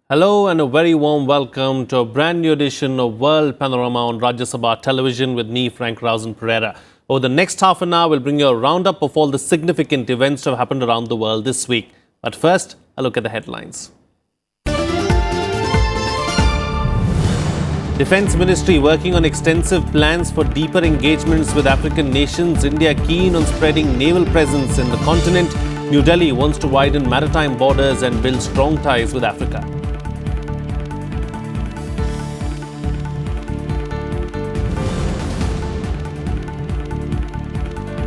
Hello and a very warm welcome to a brand new edition of World Panorama on Rajya Sabha Television with me, Frank Rausan Pereira. Over the next half an hour, we'll bring you a roundup of all the significant events that have happened around the world this week. But first, a look at the headlines. Defence Ministry working on extensive plans for deeper engagements with African nations. India keen on spreading naval presence in the continent. New Delhi wants to widen maritime borders and build strong ties with Africa.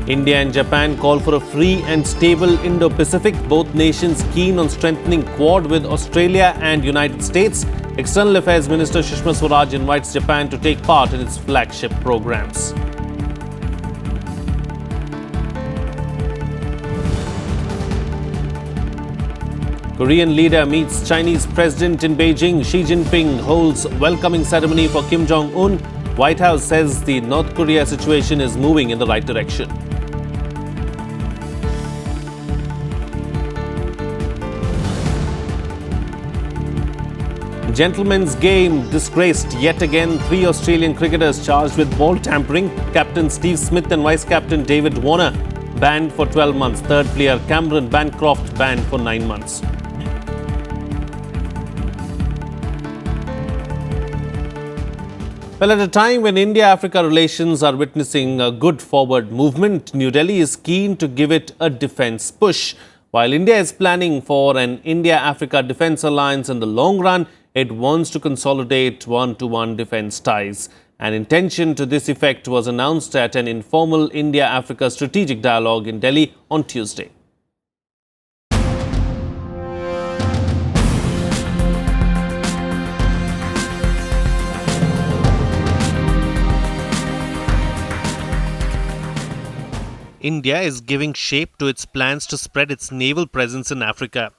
India and Japan call for a free and stable Indo-Pacific. Both nations keen on strengthening Quad with Australia and United States. External Affairs Minister Sushma Swaraj invites Japan to take part in its flagship programs. Korean leader meets Chinese president in Beijing. Xi Jinping holds welcoming ceremony for Kim Jong-un. White House says the North Korea situation is moving in the right direction. Gentlemen's game disgraced yet again. 3 Australian cricketers charged with ball tampering. Captain Steve Smith and Vice-Captain David Warner banned for 12 months. Third player Cameron Bancroft banned for 9 months. Well, at a time when India-Africa relations are witnessing a good forward movement, New Delhi is keen to give it a defence push. While India is planning for an India-Africa defence alliance in the long run, it wants to consolidate one-to-one defence ties. An intention to this effect was announced at an informal India-Africa strategic dialogue in Delhi on Tuesday. India is giving shape to its plans to spread its naval presence in Africa.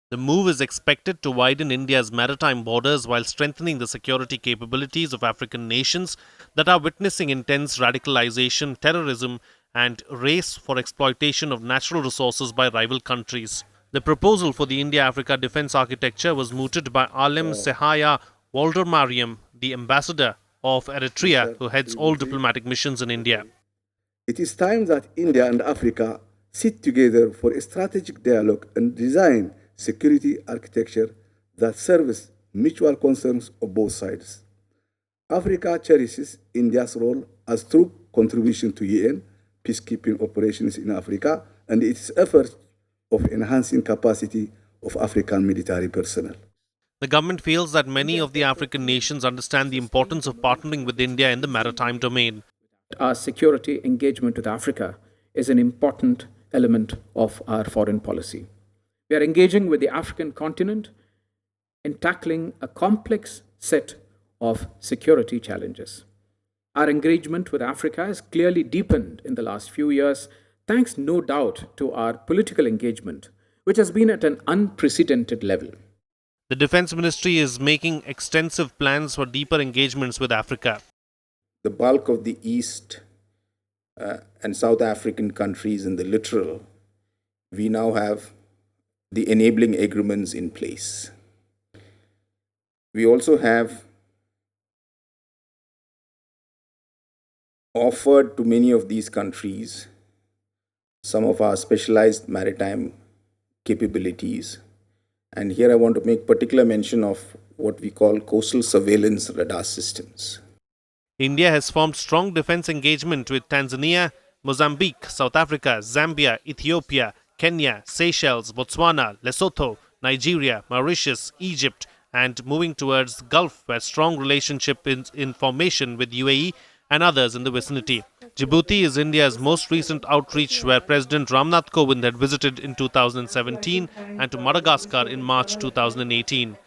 The move is expected to widen India's maritime borders while strengthening the security capabilities of African nations that are witnessing intense radicalization, terrorism, and race for exploitation of natural resources by rival countries. The proposal for the India-Africa defense architecture was mooted by Alem Sehaya Waldemariam, the ambassador of Eritrea, who heads all diplomatic missions in India. It is time that India and Africa sit together for a strategic dialogue and design security architecture that serves mutual concerns of both sides. Africa cherishes India's role as troop contribution to UN peacekeeping operations in Africa and its efforts of enhancing capacity of African military personnel. The government feels that many of the African nations understand the importance of partnering with India in the maritime domain. Our security engagement with Africa is an important element of our foreign policy. We are engaging with the African continent in tackling a complex set of security challenges. Our engagement with Africa has clearly deepened in the last few years, thanks no doubt to our political engagement, which has been at an unprecedented level. The Defence Ministry is making extensive plans for deeper engagements with Africa. The bulk of the East and South African countries in the littoral, we now have the enabling agreements in place. We also have offered to many of these countries some of our specialized maritime capabilities. And here I want to make particular mention of what we call coastal surveillance radar systems. India has formed strong defence engagement with Tanzania, Mozambique, South Africa, Zambia, Ethiopia, Kenya, Seychelles, Botswana, Lesotho, Nigeria, Mauritius, Egypt, and moving towards the Gulf, where strong relationship is in formation with UAE and others in the vicinity. Djibouti is India's most recent outreach, where President Ramnath Kovind had visited in 2017 and to Madagascar in March 2018.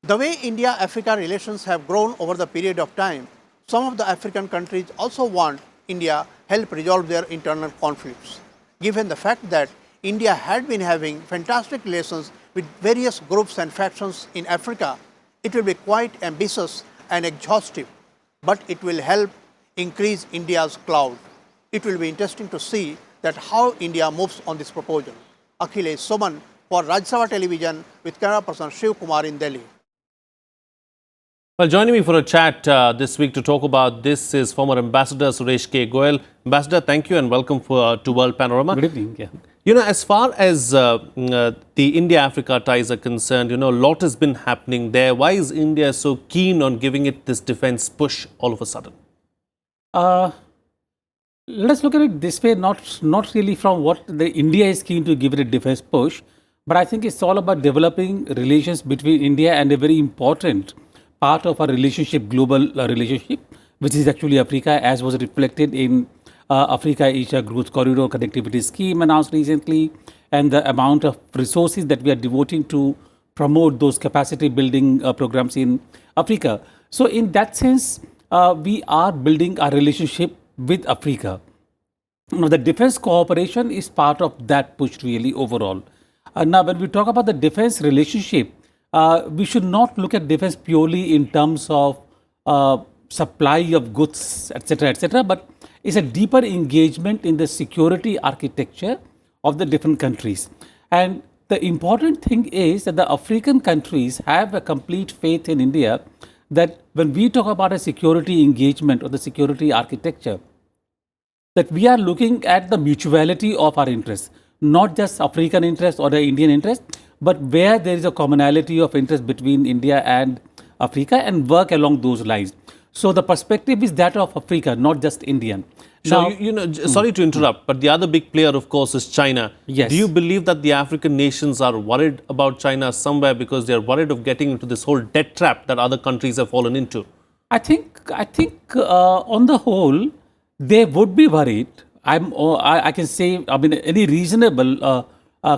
The way India-Africa relations have grown over the period of time, some of the African countries also want India help resolve their internal conflicts. Given the fact that India had been having fantastic relations with various groups and factions in Africa, it will be quite ambitious and exhaustive, but it will help increase India's clout. It will be interesting to see that how India moves on this proposal. Akhilesh Soman For Rajya Sabha Television with camera person Shiv Kumar in Delhi. Well, joining me for a chat this week to talk about this is former Ambassador Suresh K. Goel. Ambassador, thank you and welcome to World Panorama. Good evening. Yeah. You know, as far as the India-Africa ties are concerned, you know, a lot has been happening there. Why is India so keen on giving it this defense push all of a sudden? Let's look at it this way, not really from what the India is keen to give it a defense push, but I think it's all about developing relations between India and a very important part of our relationship, global relationship, which is actually Africa, as was reflected in Africa-Asia Growth Corridor Connectivity Scheme announced recently, and the amount of resources that we are devoting to promote those capacity building programs in Africa. So in that sense, we are building our relationship with Africa. Now, the defense cooperation is part of that push really overall. Now, when we talk about the defense relationship, we should not look at defense purely in terms of supply of goods, etc., but it's a deeper engagement in the security architecture of the different countries. And the important thing is that the African countries have a complete faith in India that when we talk about a security engagement or the security architecture, that we are looking at the mutuality of our interests, not just African interest or the Indian interest, but where there is a commonality of interest between India and Africa and work along those lines. So the perspective is that of Africa, not just Indian. So, sorry to interrupt, but the other big player, of course, is China. Yes. Do you believe that the African nations are worried about China somewhere because they are worried of getting into this whole debt trap that other countries have fallen into? I think on the whole, they would be worried. I can say, I mean, any reasonable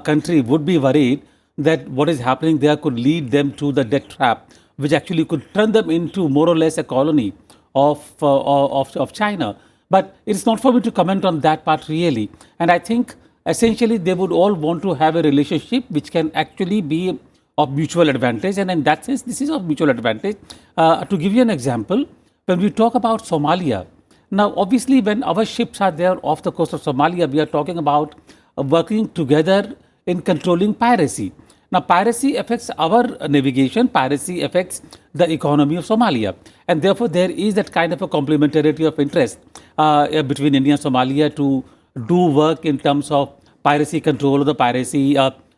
country would be worried that what is happening there could lead them to the debt trap, which actually could turn them into more or less a colony of China. But it's not for me to comment on that part really. And I think essentially they would all want to have a relationship which can actually be of mutual advantage. And in that sense, this is of mutual advantage. To give you an example, when we talk about Somalia, now obviously when our ships are there off the coast of Somalia, we are talking about working together in controlling piracy. Now, piracy affects our navigation, piracy affects the economy of Somalia. And therefore, there is that kind of a complementarity of interest between India and Somalia to do work in terms of piracy control or the piracy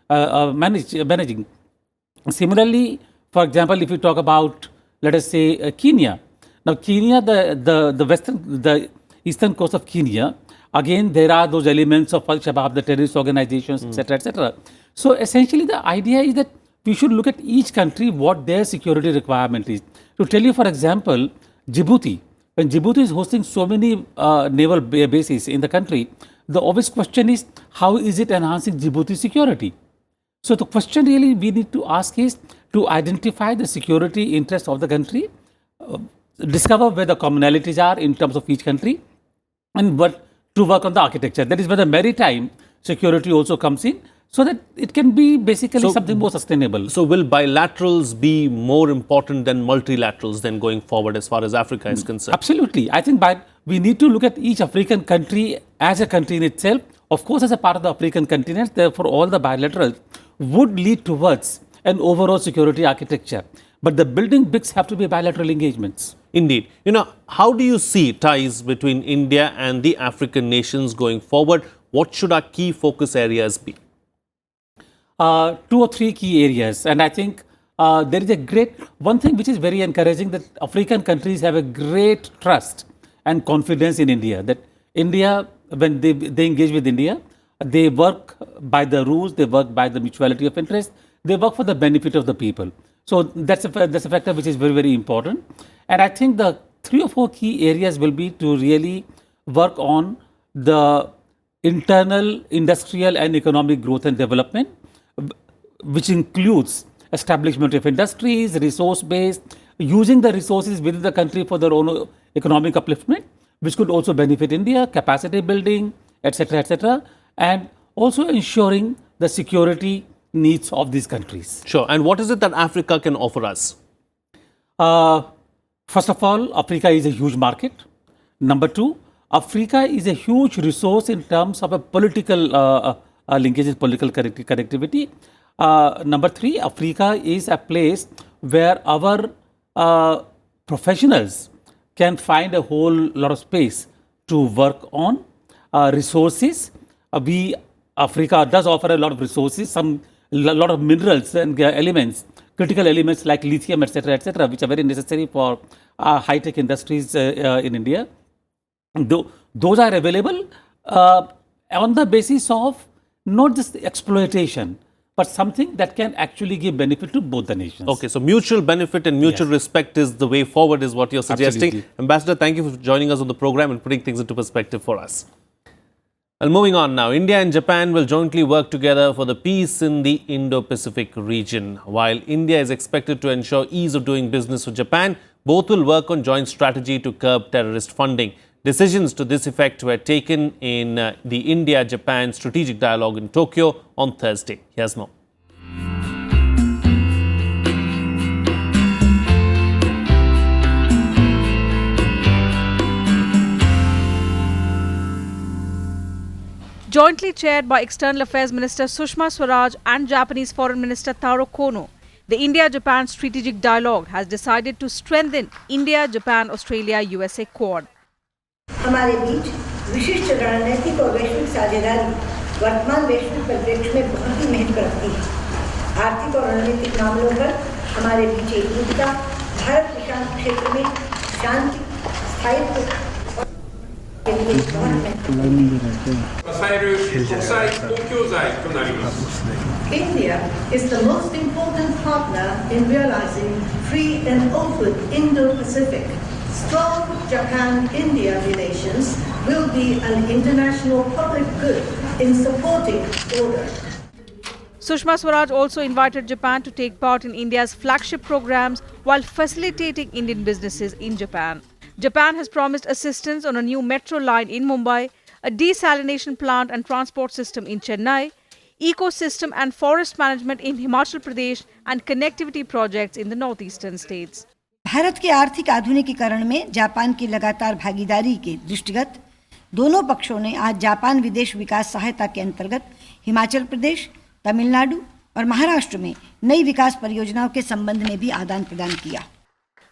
managing. Similarly, for example, if you talk about, let us say, Kenya. Now, Kenya, the eastern coast of Kenya, again, there are those elements of Al-Shabaab, the terrorist organizations, etc., etc. So essentially, the idea is that we should look at each country, what their security requirement is. To tell you, for example, Djibouti. When Djibouti is hosting so many naval bases in the country, the obvious question is, how is it enhancing Djibouti's security? So the question really we need to ask is to identify the security interests of the country, discover where the commonalities are in terms of each country, and to work on the architecture. That is where the maritime security also comes in, so that it can be basically something more sustainable. So will bilaterals be more important than multilaterals then going forward as far as Africa is concerned? Absolutely. I think we need to look at each African country as a country in itself, of course as a part of the African continent. Therefore, all the bilaterals would lead towards an overall security architecture. But the building bricks have to be bilateral engagements. Indeed. You know, how do you see ties between India and the African nations going forward? What should our key focus areas be? 2 or 3 key areas. And I think there is one thing which is very encouraging, that African countries have a great trust and confidence in India. That India, when they engage with India, they work by the rules, they work by the mutuality of interest, they work for the benefit of the people. So that's a factor which is very, very important. And I think the 3 or 4 key areas will be to really work on the internal industrial and economic growth and development, which includes establishment of industries, resource base, using the resources within the country for their own economic upliftment, which could also benefit India, capacity building, etc., and also ensuring the security needs of these countries. Sure. And what is it that Africa can offer us? First of all, Africa is a huge market. Number 2, Africa is a huge resource in terms of a political linkages, political connectivity. Number three, Africa is a place where our professionals can find a whole lot of space to work on resources. Africa does offer a lot of resources, a lot of minerals and elements, critical elements like lithium, etc., which are very necessary for high-tech industries in India. Those are available on the basis of not just exploitation, but something that can actually give benefit to both the nations. Okay, so mutual benefit and mutual respect is the way forward, is what you're suggesting. Absolutely. Ambassador, thank you for joining us on the program and putting things into perspective for us. Well, moving on now, India and Japan will jointly work together for the peace in the Indo-Pacific region. While India is expected to ensure ease of doing business with Japan, both will work on joint strategy to curb terrorist funding. Decisions to this effect were taken in the India-Japan Strategic Dialogue in Tokyo on Thursday. Here's more. Jointly chaired by External Affairs Minister Sushma Swaraj and Japanese Foreign Minister Taro Kono, the India-Japan Strategic Dialogue has decided to strengthen India-Japan-Australia-USA Quad. हमारे बीच विशिष्ट रणनीतिक और वैश्विक साझेदारी वर्तमान वैश्विक परिप्रेक्ष्य में बहुत ही महत्व रखती है। आर्थिक और रणनीतिक मामलों पर हमारे बीच एकजुटता भारत प्रशांत क्षेत्र में शांति, स्थायित्व के लिए बहुत महत्वपूर्ण है। India is the most important partner in realizing free and open Indo-Pacific. Strong Japan-India relations will be an international public good in supporting order. Sushma Swaraj also invited Japan to take part in India's flagship programs while facilitating Indian businesses in Japan. Japan has promised assistance on a new metro line in Mumbai, a desalination plant and transport system in Chennai, ecosystem and forest management in Himachal Pradesh, and connectivity projects in the northeastern states. Bharat के आर्थिक आधुनिकीकरण में Japan की लगातार भागीदारी के दृष्टिगत दोनों पक्षों ने आज जापान विदेश विकास सहायता के अंतर्गत हिमाचल प्रदेश, तमिलनाडु और महाराष्ट्र में नई विकास परियोजनाओं के संबंध में भी आदान प्रदान किया।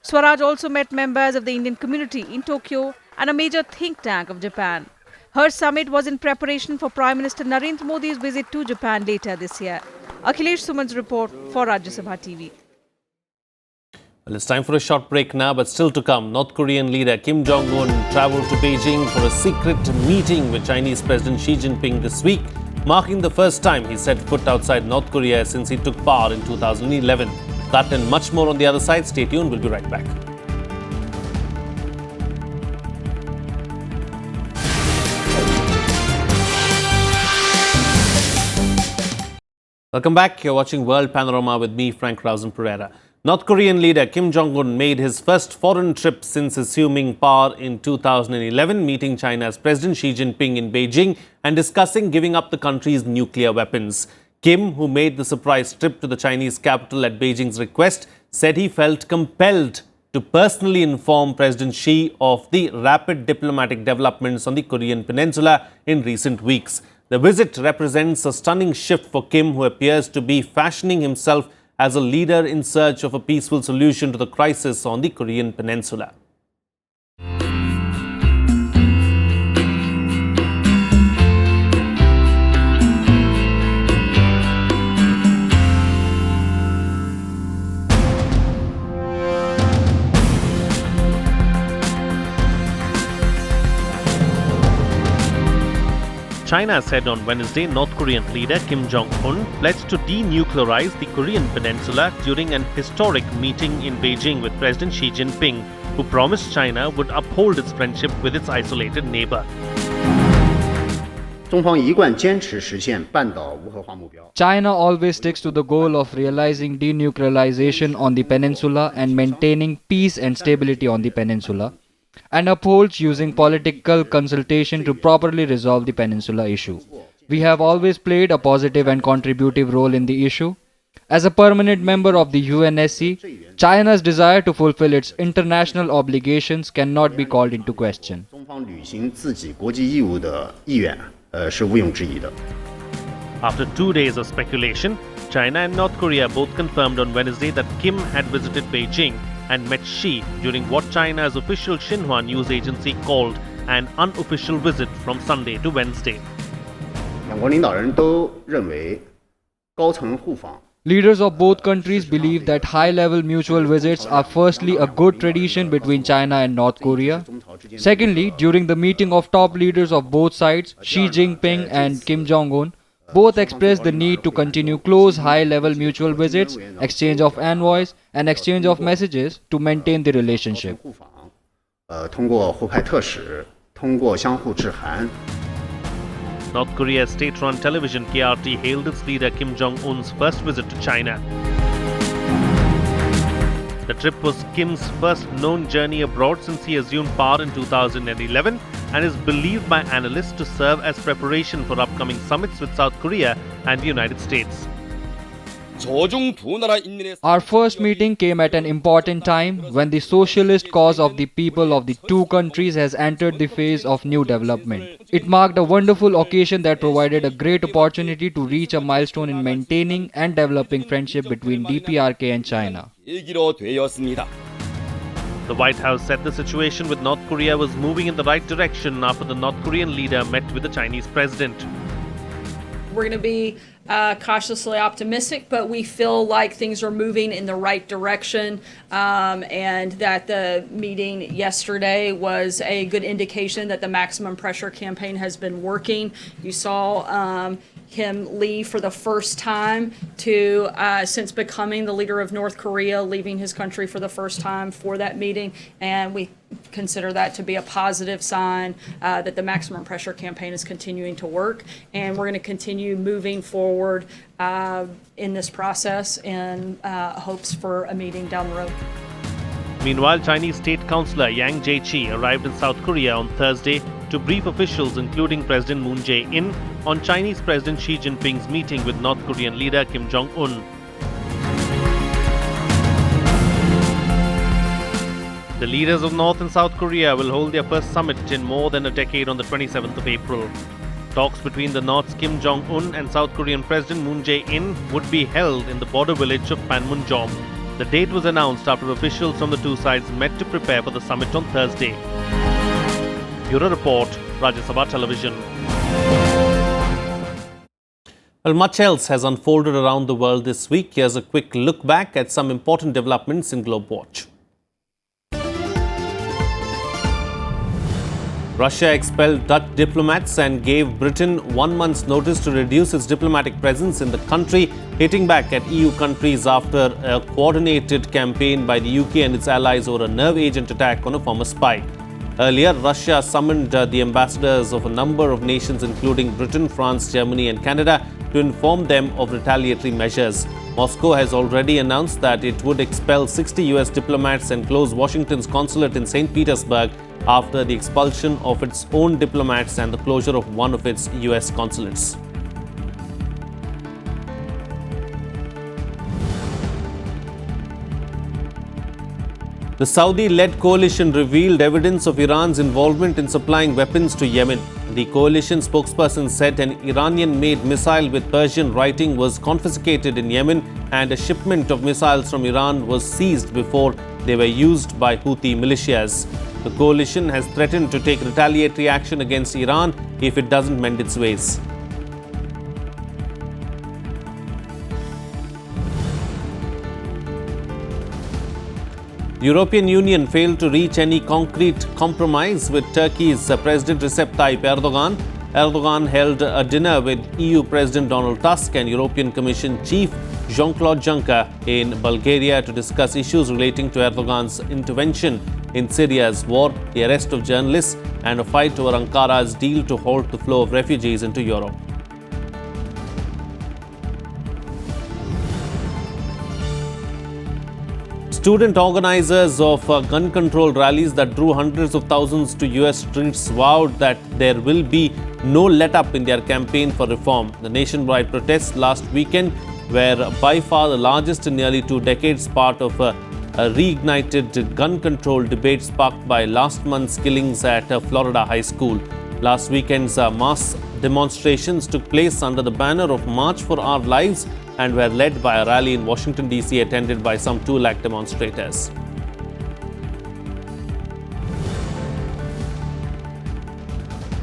Swaraj also met members of the Indian community in Tokyo and a major think tank of Japan. Her summit was in preparation for Prime Minister Narendra Modi's visit to Japan later this year. Akhilesh Suman's report for Rajya Sabha TV. Well, it's time for a short break now, but still to come. North Korean leader Kim Jong-un travelled to Beijing for a secret meeting with Chinese President Xi Jinping this week, marking the first time he set foot outside North Korea since he took power in 2011. That and much more on the other side. Stay tuned, we'll be right back. Welcome back. You're watching World Panorama with me, Frank Rausan Pereira. North Korean leader Kim Jong-un made his first foreign trip since assuming power in 2011, meeting China's President Xi Jinping in Beijing and discussing giving up the country's nuclear weapons. Kim, who made the surprise trip to the Chinese capital at Beijing's request, said he felt compelled to personally inform President Xi of the rapid diplomatic developments on the Korean peninsula in recent weeks. The visit represents a stunning shift for Kim, who appears to be fashioning himself as a leader in search of a peaceful solution to the crisis on the Korean peninsula. China said on Wednesday North Korean leader Kim Jong-un pledged to denuclearize the Korean peninsula during an historic meeting in Beijing with President Xi Jinping, who promised China would uphold its friendship with its isolated neighbor. China always sticks to the goal of realizing denuclearization on the peninsula and maintaining peace and stability on the peninsula, and upholds using political consultation to properly resolve the peninsula issue. We have always played a positive and contributive role in the issue. As a permanent member of the UNSC, China's desire to fulfill its international obligations cannot be called into question. After 2 days of speculation, China and North Korea both confirmed on Wednesday that Kim had visited Beijing and met Xi during what China's official Xinhua news agency called an unofficial visit from Sunday to Wednesday. 两国领导人都认为高层互访 Leaders of both countries believe that high-level mutual visits are firstly a good tradition between China and North Korea. Secondly, during the meeting of top leaders of both sides, Xi Jinping and Kim Jong-un, both expressed the need to continue close high-level mutual visits, exchange of envoys, and exchange of messages to maintain the relationship. 通过互派特使，通过相互致函。 North Korea's state-run television KRT hailed its leader Kim Jong-un's first visit to China. The trip was Kim's first known journey abroad since he assumed power in 2011 and is believed by analysts to serve as preparation for upcoming summits with South Korea and the United States. Our first meeting came at an important time when the socialist cause of the people of the two countries has entered the phase of new development. It marked a wonderful occasion that provided a great opportunity to reach a milestone in maintaining and developing friendship between DPRK and China. The White House said the situation with North Korea was moving in the right direction after the North Korean leader met with the Chinese president. We're going to be cautiously optimistic, but we feel like things are moving in the right direction, and that the meeting yesterday was a good indication that the maximum pressure campaign has been working. You saw him leave for the first time to since becoming the leader of North Korea, leaving his country for the first time for that meeting, and we consider that to be a positive sign that the maximum pressure campaign is continuing to work, and we're going to continue moving forward in this process in hopes for a meeting down the road. Meanwhile, Chinese State Councillor Yang Jiechi arrived in South Korea on Thursday to brief officials including President Moon Jae-in on Chinese President Xi Jinping's meeting with North Korean leader Kim Jong-un. The leaders of North and South Korea will hold their first summit in more than a decade on the 27th of April. Talks between the North's Kim Jong-un and South Korean President Moon Jae-in would be held in the border village of Panmunjom. The date was announced after officials from the two sides met to prepare for the summit on Thursday. Bureau Report, Rajya Sabha Television. Well, much else has unfolded around the world this week. Here's a quick look back at some important developments in Globe Watch. Russia expelled Dutch diplomats and gave Britain 1 month's notice to reduce its diplomatic presence in the country, hitting back at EU countries after a coordinated campaign by the UK and its allies over a nerve agent attack on a former spy. Earlier, Russia summoned the ambassadors of a number of nations including Britain, France, Germany and Canada to inform them of retaliatory measures. Moscow has already announced that it would expel 60 US diplomats and close Washington's consulate in St. Petersburg after the expulsion of its own diplomats and the closure of one of its US consulates. The Saudi-led coalition revealed evidence of Iran's involvement in supplying weapons to Yemen. The coalition spokesperson said an Iranian-made missile with Persian writing was confiscated in Yemen and a shipment of missiles from Iran was seized before they were used by Houthi militias. The coalition has threatened to take retaliatory action against Iran if it doesn't mend its ways. The European Union failed to reach any concrete compromise with Turkey's President Recep Tayyip Erdogan. Erdogan held a dinner with EU President Donald Tusk and European Commission Chief Jean-Claude Juncker in Bulgaria to discuss issues relating to Erdogan's intervention in Syria's war, the arrest of journalists, and a fight over Ankara's deal to halt the flow of refugees into Europe. Student organizers of gun control rallies that drew hundreds of thousands to US streets vowed that there will be no let-up in their campaign for reform. The nationwide protests last weekend were by far the largest in nearly 2 decades, part of a reignited gun control debate sparked by last month's killings at a Florida high school. Last weekend's mass Demonstrations took place under the banner of March for Our Lives and were led by a rally in Washington, D.C. attended by some 2 lakh demonstrators.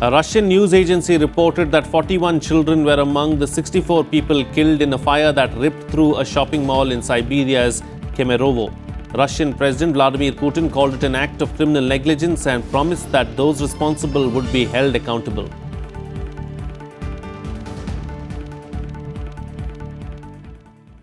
A Russian news agency reported that 41 children were among the 64 people killed in a fire that ripped through a shopping mall in Siberia's Kemerovo. Russian President Vladimir Putin called it an act of criminal negligence and promised that those responsible would be held accountable.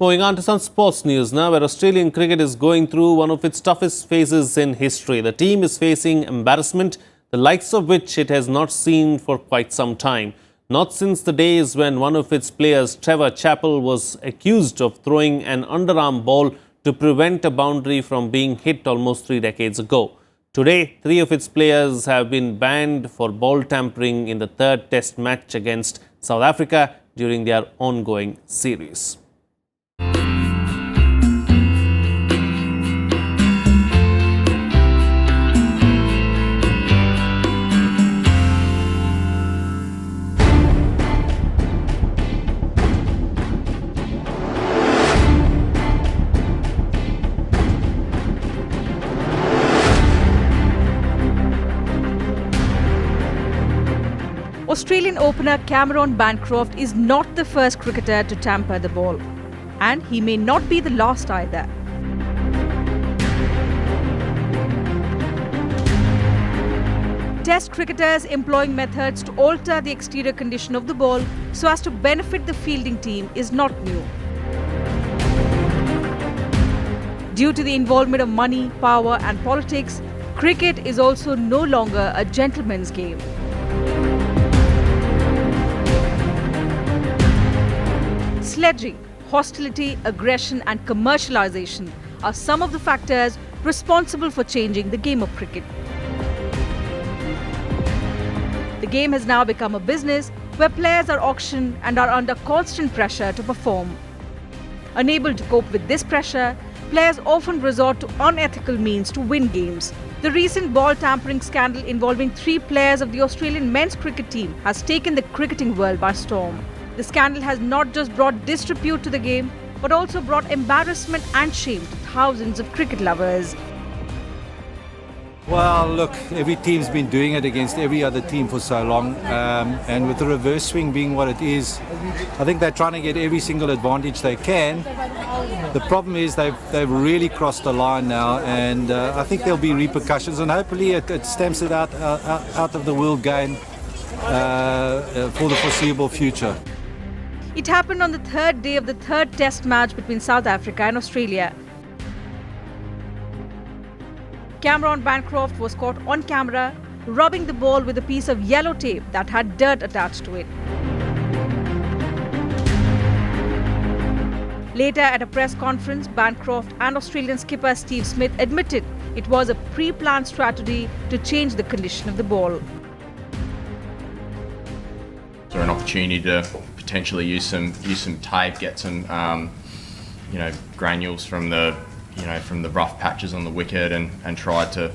Moving on to some sports news now, where Australian cricket is going through one of its toughest phases in history. The team is facing embarrassment, the likes of which it has not seen for quite some time. Not since the days when one of its players, Trevor Chappell, was accused of throwing an underarm ball to prevent a boundary from being hit almost 3 decades ago. Today, 3 of its players have been banned for ball tampering in the 3rd Test match against South Africa during their ongoing series. Australian opener Cameron Bancroft is not the first cricketer to tamper the ball, and he may not be the last either. Test cricketers employing methods to alter the exterior condition of the ball so as to benefit the fielding team is not new. Due to the involvement of money, power and politics, cricket is also no longer a gentleman's game. Sledging, hostility, aggression and commercialization are some of the factors responsible for changing the game of cricket. The game has now become a business where players are auctioned and are under constant pressure to perform. Unable to cope with this pressure, players often resort to unethical means to win games. The recent ball tampering scandal involving 3 players of the Australian men's cricket team has taken the cricketing world by storm. The scandal has not just brought disrepute to the game, but also brought embarrassment and shame to thousands of cricket lovers. Well, look, every team's been doing it against every other team for so long, and with the reverse swing being what it is, I think they're trying to get every single advantage they can. The problem is they've really crossed the line now, and I think there'll be repercussions, and hopefully it stamps it out of the world game for the foreseeable future. It happened on the 3rd day of the 3rd Test match between South Africa and Australia. Cameron Bancroft was caught on camera rubbing the ball with a piece of yellow tape that had dirt attached to it. Later at a press conference, Bancroft and Australian skipper Steve Smith admitted it was a pre-planned strategy to change the condition of the ball. So an opportunity to potentially use some tape, get some granules from the rough patches on the wicket, and try to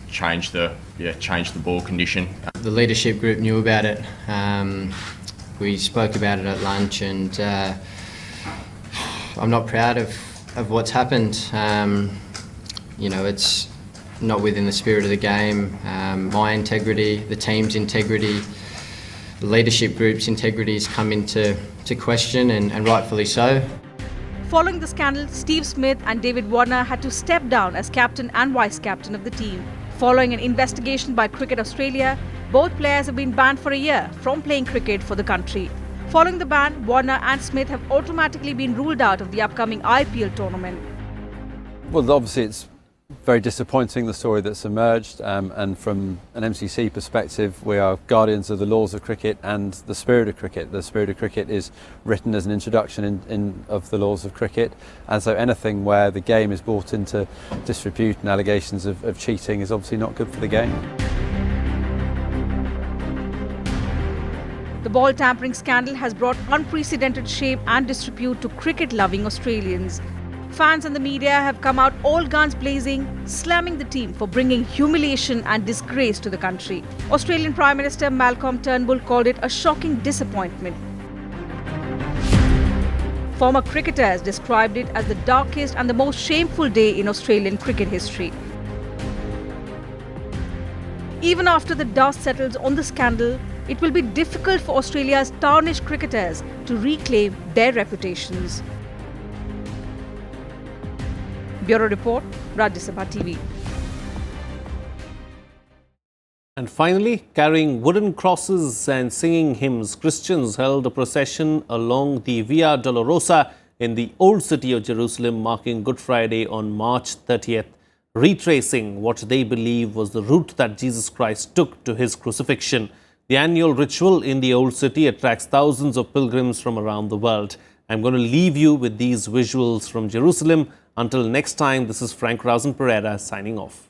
change the ball condition. The leadership group knew about it. We spoke about it at lunch, and I'm not proud of what's happened. It's not within the spirit of the game. My integrity, the team's integrity, the leadership group's integrity has come into question, and rightfully so. Following the scandal, Steve Smith and David Warner had to step down as captain and vice-captain of the team. Following an investigation by Cricket Australia, both players have been banned for a year from playing cricket for the country. Following the ban, Warner and Smith have automatically been ruled out of the upcoming IPL tournament. Well, obviously it's very disappointing, the story that's emerged, and from an MCC perspective, we are guardians of the laws of cricket and the spirit of cricket. The spirit of cricket is written as an introduction of the laws of cricket, and so anything where the game is brought into disrepute and allegations of cheating is obviously not good for the game. The ball tampering scandal has brought unprecedented shame and disrepute to cricket-loving Australians. fans and the media have come out all guns blazing, slamming the team for bringing humiliation and disgrace to the country. Australian Prime Minister Malcolm Turnbull called it a shocking disappointment. Former cricketers described it as the darkest and the most shameful day in Australian cricket history. Even after the dust settles on the scandal, it will be difficult for Australia's tarnished cricketers to reclaim their reputations. Bureau Report, Rajya Sabha TV. And finally, carrying wooden crosses and singing hymns, Christians held a procession along the Via Dolorosa in the Old City of Jerusalem, marking Good Friday on March 30th, retracing what they believe was the route that Jesus Christ took to his crucifixion. The annual ritual in the Old City attracts thousands of pilgrims from around the world. I'm going to leave you with these visuals from Jerusalem. Until next time, this is Rausan Pereira signing off.